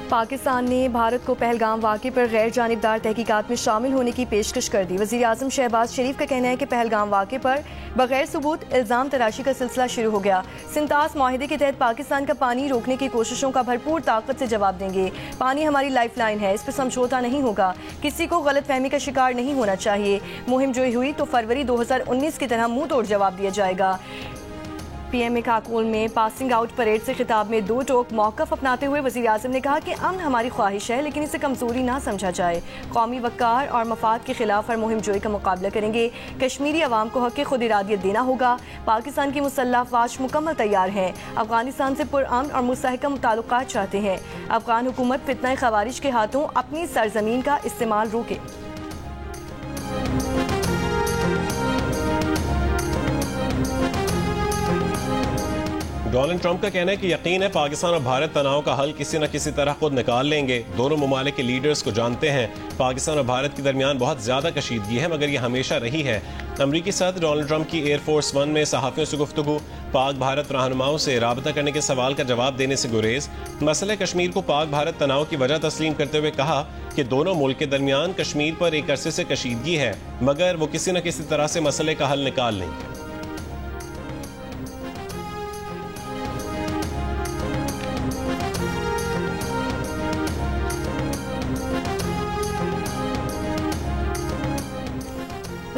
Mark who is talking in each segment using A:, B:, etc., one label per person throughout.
A: पाकिस्तान ने भारत को पहलगाम वाक़े पर गैर जानिबदार तहकीकात में शामिल होने की पेशकश कर दी। वज़ीर आज़म शहबाज शरीफ का कहना है कि पहलगाम वाक़े पर बगैर सबूत इल्ज़ाम तराशी का सिलसिला शुरू हो गया। सिंतास माहिदे के तहत पाकिस्तान का पानी रोकने की कोशिशों का भरपूर ताकत से जवाब देंगे। पानी हमारी लाइफ लाइन है, इस पर समझौता नहीं होगा। किसी को गलत फहमी का शिकार नहीं होना चाहिए। मुहिम जो हुई तो फरवरी 2019 की तरह मुंह तोड़ जवाब दिया जाएगा। पीएमए काकोल में पासिंग आउट परेड से खिताब में दो टोक मौक़िफ़ अपनाते हुए वज़ीर आज़म ने कहा कि अमन हमारी ख्वाहिश है, लेकिन इसे कमज़ोरी ना समझा जाए। कौमी वक़ार और मफाद के खिलाफ हर मुहिम जोई का मुकाबला करेंगे। कश्मीरी अवाम को हक़ खुद इरादियत देना होगा। पाकिस्तान की मुसल्लह अफ़वाज मुकम्मल तैयार हैं। अफ़गानिस्तान से पुरअमन और मुस्तहकम ताल्लुकात चाहते हैं। अफ़गान हुकूमत फितना ख़वारिज के हाथों अपनी सरजमीन का इस्तेमाल रोके।
B: डोनाल्ड ट्रंप का कहना है कि यकीन है पाकिस्तान और भारत तनाव का हल किसी न किसी तरह खुद निकाल लेंगे। दोनों ममालिक के लीडर्स को जानते हैं। पाकिस्तान और भारत के दरमियान बहुत ज़्यादा कशीदगी है, मगर यह हमेशा रही है। अमरीकी सदर डोनाल्ड ट्रंप की एयरफोर्स वन में सहाफ़ियों से गुफ्तगू, पाक भारत रहनुमाओं से राबता करने के सवाल का जवाब देने से गुरेज, मसले कश्मीर को पाक भारत तनाव की वजह तस्लीम करते हुए कहा कि दोनों मुल्क के दरमियान कश्मीर पर एक अरसे से कशीदगी है, मगर वो किसी न किसी तरह से मसले का हल निकाल लेंगे।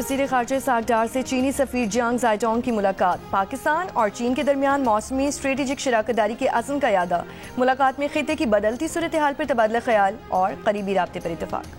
A: वज़ीर ख़ारजा सागडार से चीनी सफ़ीर जियांग ज़ाइडोंग की मुलाकात। पाकिस्तान और चीन के दरमियान मौसमी स्ट्रेटेजिक शराकतदारी के अज़्म का यादा। मुलाकात में खित्ते की बदलती सूरत हाल पर तबादला ख्याल और करीबी राब्ते पर इत्तफ़ाक़।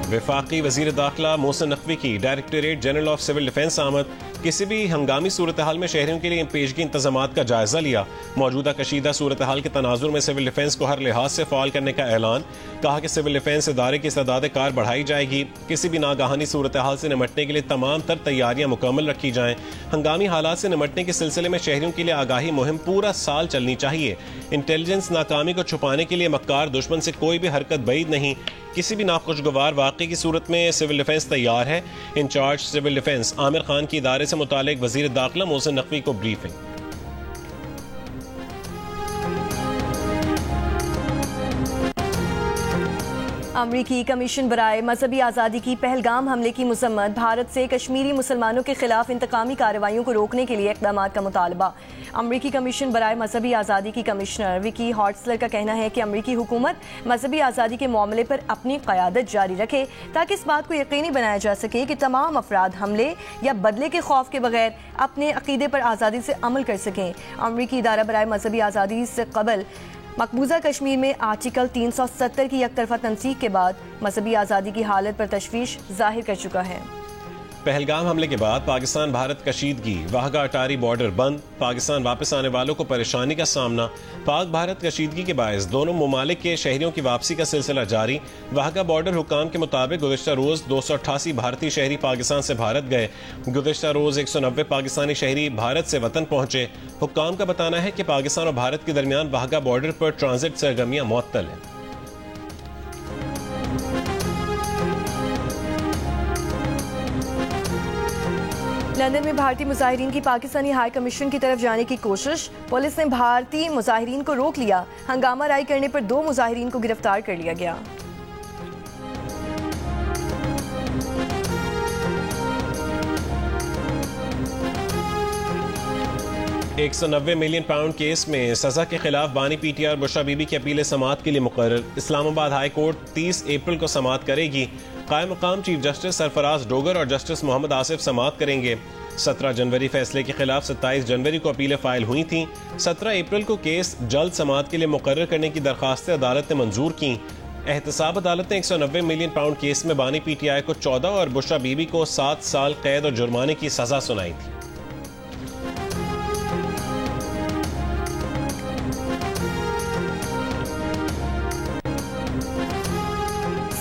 B: वफाकी वज़ीर दाखिला मोहसिन नकवी की directorate general of civil defence आमद। किसी भी हंगामी सूरत हाल में शहरियों के लिए पेशगी इंतजाम का जायजा लिया। मौजूदा कशीदा सूरत हाल के तनाजुर में सिविल डिफेंस को हर लिहाज से फ़ाल करने का ऐलान। कहा कि सिविल डिफेंस इदारे की इस्तेदाद कार बढ़ाई जाएगी। किसी भी नागहानी सूरत हाल से निमटने के लिए तमाम तर तैयारियां मुकम्मल रखी जाएं। हंगामी हालात से निमटने के सिलसिले में शहरियों के लिए आगाही मुहिम पूरा साल चलनी चाहिए। इंटेलिजेंस नाकामी को छुपाने के लिए मक्कार दुश्मन से कोई भी हरकत बैद नहीं। किसी भी नाखुशगवार वाक़े की सूरत में सिविल डिफेंस तैयार है। Incharge civil defence Aamir Khan की इदारे से मुतालिक वज़ीर दाखिला मोहसिन नकवी को ब्रीफिंग।
A: अमरीकी कमीशन बराए मजहबी आज़ादी की पहलगाम हमले की मज़म्मत। भारत से कश्मीरी मुसलमानों के खिलाफ इंतकामी कार्रवाइयों को रोकने के लिए इक़दाम का मुतालबा। अमरीकी कमीशन बराए मजहबी आज़ादी की कमिश्नर विकी हॉट्सलर का कहना है कि अमरीकी हुकूमत मजहबी आज़ादी के मामले पर अपनी क़यादत जारी रखे, ताकि इस बात को यकीनी बनाया जा सके कि तमाम अफराद हमले या बदले के खौफ के बगैर अपने अक़ीदे पर आज़ादी से अमल कर सकें। अमरीकी इदारा बराए मजहबी आज़ादी से कबल मकबूजा कश्मीर में आर्टिकल 370 की एकतरफा तनसीक के बाद मजहबी आज़ादी की हालत पर तशवीश जाहिर कर चुका है।
B: पहलगाम हमले के बाद पाकिस्तान भारत कशीदगी, वाहगा अटारी बॉर्डर बंद, पाकिस्तान वापस आने वालों को परेशानी का सामना। पाक भारत कशीदगी के बायस दोनों ममालिक के शहरियों की वापसी का सिलसिला जारी। वाहगा बॉर्डर हुकाम के मुताबिक गुज़िश्ता रोज़ 288 भारतीय शहरी पाकिस्तान से भारत गए। गुज़िश्ता रोज़ 190 पाकिस्तानी शहरी भारत से वतन पहुंचे। हुकाम का बताना है कि पाकिस्तान और भारत के दरमियान वाहगा बॉर्डर पर ट्रांजिट सरगर्मियां मुअत्तल हैं।
A: लंदन में भारतीय मुजाहिरीन की पाकिस्तानी हाई कमीशन की तरफ जाने की कोशिश। पुलिस ने भारतीय मुजाहिरीन को रोक लिया। हंगामा राई करने पर 2 मुजाहिरीन को गिरफ्तार कर लिया गया।
B: £190 मिलियन केस में सजा के खिलाफ बानी पीटीआर बुशरा बीबी की अपील समाअत के लिए मुकर्रर। इस्लामाबाद हाई कोर्ट 30 अप्रैल को समाअत करेगी। कायम मकाम चीफ जस्टिस सरफराज डोगर और जस्टिस मोहम्मद आसिफ समाअत करेंगे। 17 जनवरी फैसले के खिलाफ 27 जनवरी को अपीलें फाइल हुई थीं। 17 अप्रैल को केस जल्द समाअत के लिए मुकर्रर करने की दरखास्तें अदालत ने मंजूर की। एहतसाब अदालत ने £190 मिलियन केस में बानी पीटीआई को 14 और बुशरा बीबी को 7 साल कैद और जुर्माने की सजा सुनाई थी।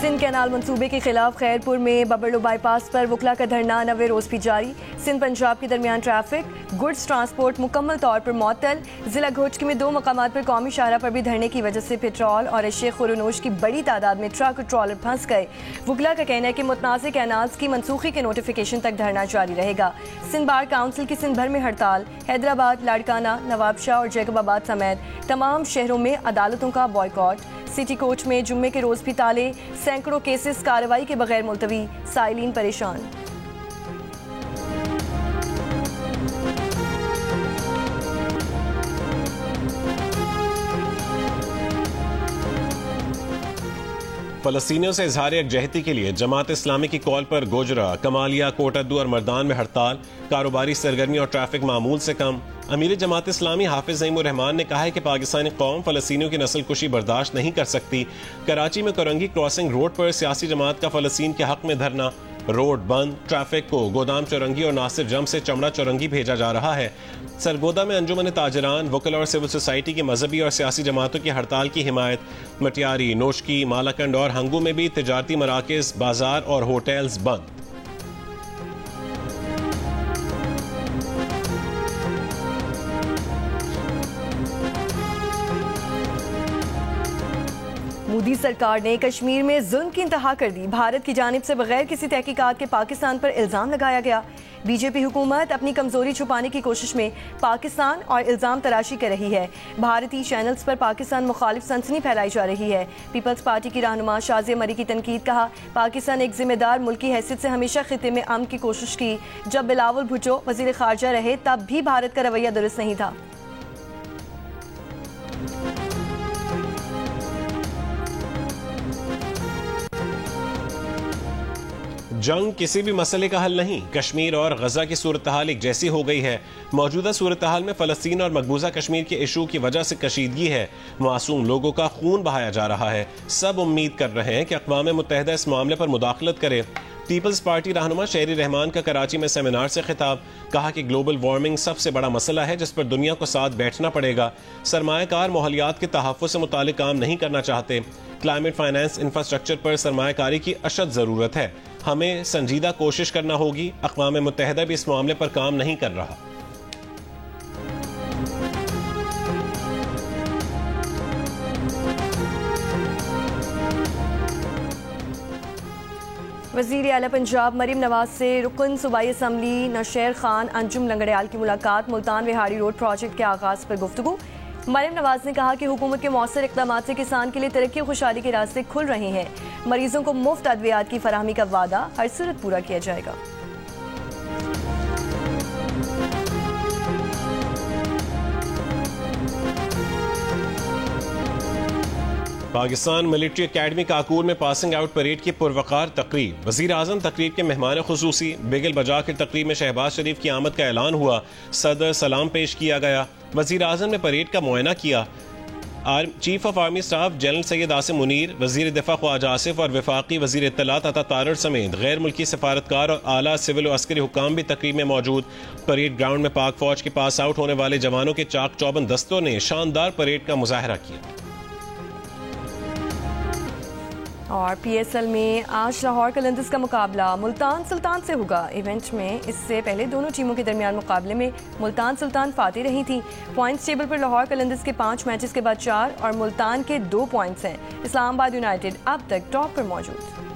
A: सिंध कैनाल मंसूबे के खिलाफ खैरपुर में बबरलो बाईपास पर वकला का धरना 90 रोज भी जारी। सिंध पंजाब के दरमियान ट्रैफिक गुड्स ट्रांसपोर्ट मुकम्मल तौर पर मुअत्तल। जिला घोटकी में 2 मकामात पर कौमी शाहरा पर भी धरने की वजह से पेट्रोल और अशिया खुरनोश की बड़ी तादाद में ट्रक और ट्रॉलर फंस गए। वकला का कहना है कि मुतनाज़ कैनाल्स की मनसूखी के नोटिफिकेशन तक धरना जारी रहेगा। सिंध बार काउंसिल की सिंध भर में हड़ताल। हैदराबाद, लाड़काना, नवाबशाह और जैकबाबाद समेत तमाम शहरों में अदालतों का बॉयकॉट। सिटी कोर्ट में जुम्मे के रोज भी ताले। सैकड़ों केसेस कार्रवाई के बगैर मुलतवी। साइलिन परेशान।
B: फलस्तीनियों से इजहार यकजहती के लिए जमात इस्लामी की कॉल पर गोजरा, कमालिया, कोटद्दू और मर्दान में हड़ताल। कारोबारी सरगर्मी और ट्रैफिक मामूल से कम। अमीर जमात इस्लामी हाफिज ज़ईमुर रहमान ने कहा है कि पाकिस्तानी कौम फलस्तीनियों की नस्ल कुशी बर्दाश्त नहीं कर सकती। कराची में कोरंगी क्रॉसिंग रोड पर सियासी जमात का फलस्तीन के हक में धरना। रोड बंद। ट्रैफिक को गोदाम चौरंगी और नासिर जम से चमड़ा चौरंगी भेजा जा रहा है। सरगोदा में अंजुमन ताजरान, वकला और सिविल सोसाइटी की मजहबी और सियासी जमातों की हड़ताल की हिमायत। मटियारी, नोशकी, मालाकंड और हंगू में भी तिजारती मराकज़, बाजार और होटल्स बंद।
A: मोदी सरकार ने कश्मीर में जुल्म की इंतहा कर दी। भारत की जानिब से बगैर किसी तहकीकात के पाकिस्तान पर इल्जाम लगाया गया। बीजेपी हुकूमत अपनी कमजोरी छुपाने की कोशिश में पाकिस्तान और इल्जाम तराशी कर रही है। भारतीय चैनल्स पर पाकिस्तान मुखालिफ सनसनी फैलाई जा रही है। पीपल्स पार्टी की रहनुमा शाज़िया मरी की तनकीद। कहा, पाकिस्तान एक जिम्मेदार मुल्क की हैसियत से हमेशा खिते में अमन की कोशिश की। जब बिलावल भुट्टो वजीर खारजा रहे तब भी भारत का रवैया दुरुस्त नहीं था।
B: जंग किसी भी मसले का हल नहीं। कश्मीर और गजा की सूरत हाल एक जैसी हो गई है। मौजूदा सूरत हाल में फलस्तीन और मकबूजा कश्मीर के इशू की वजह से कशीदगी है। मासूम लोगों का खून बहाया जा रहा है। सब उम्मीद कर रहे हैं कि अक़वाम मुत्तहिदा इस मामले पर मुदाखलत करे। पीपल्स पार्टी रहनुमा शेरी रहमान का कराची में सेमिनार से खिताब। कहा कि ग्लोबल वार्मिंग सबसे बड़ा मसला है जिस पर दुनिया को साथ बैठना पड़ेगा। सरमायाकार माहौलियात के तहफ़्फ़ुज़ से मुतालिक काम नहीं करना चाहते। क्लाइमेट फाइनेंस इंफ्रास्ट्रक्चर पर सरमायाकारी की अशद ज़रूरत है। हमें संजीदा कोशिश करना होगी। अक़वाम मुत्तहिदा भी इस मामले पर काम नहीं कर रहा।
A: वज़ीर आला पंजाब मरीम नवाज से रुकन सूबाई असम्बली नशेर खान अंजुम लंगड़याल की मुलाकात। मुल्तान विहाड़ी रोड प्रोजेक्ट के आगाज़ पर गुफ्तगू। मरीम नवाज ने कहा कि हुकूमत के मौसर इक़दाम से किसान के लिए तरक्की और खुशहाली के रास्ते खुल रहे हैं। मरीजों को मुफ्त अद्वियात की फराहमी का वादा हर सूरत पूरा किया जाएगा।
B: पाकिस्तान मिलिट्री अकेडमी काकूर में पासिंग आउट परेड की पुरवकार तकरीब। वज़ीर आज़म तकरीब के मेहमान खुसूसी। बिगल बजा कर तकरीब में शहबाज शरीफ की आमद का ऐलान हुआ। सदर सलाम पेश किया गया। वज़ीर आज़म ने परेड का मुआयना किया। Chief of army staff general Syed Asim Munir, वज़ीर दिफा ख्वाजा आसिफ और वफाकी वज़ीर इत्तलात अता तारड़ समेत गैर मुल्की सफारतकार और आला सिविल और अस्करी हुकाम भी तकरीब में मौजूद। परेड ग्राउंड में पाक फौज के पास आउट होने वाले जवानों के चाक चौबंद दस्तों ने शानदार परेड का मुजाहरा किया।
A: और PSL में आज लाहौर कलंदर्स का मुकाबला मुल्तान सुल्तान से होगा। इवेंट में इससे पहले दोनों टीमों के दरमियान मुकाबले में मुल्तान सुल्तान फातेह रही थी। पॉइंट्स टेबल पर लाहौर कलंदर्स के 5 मैचेस के बाद 4 और मुल्तान के 2 पॉइंट्स हैं। इस्लामाबाद यूनाइटेड अब तक टॉप पर मौजूद।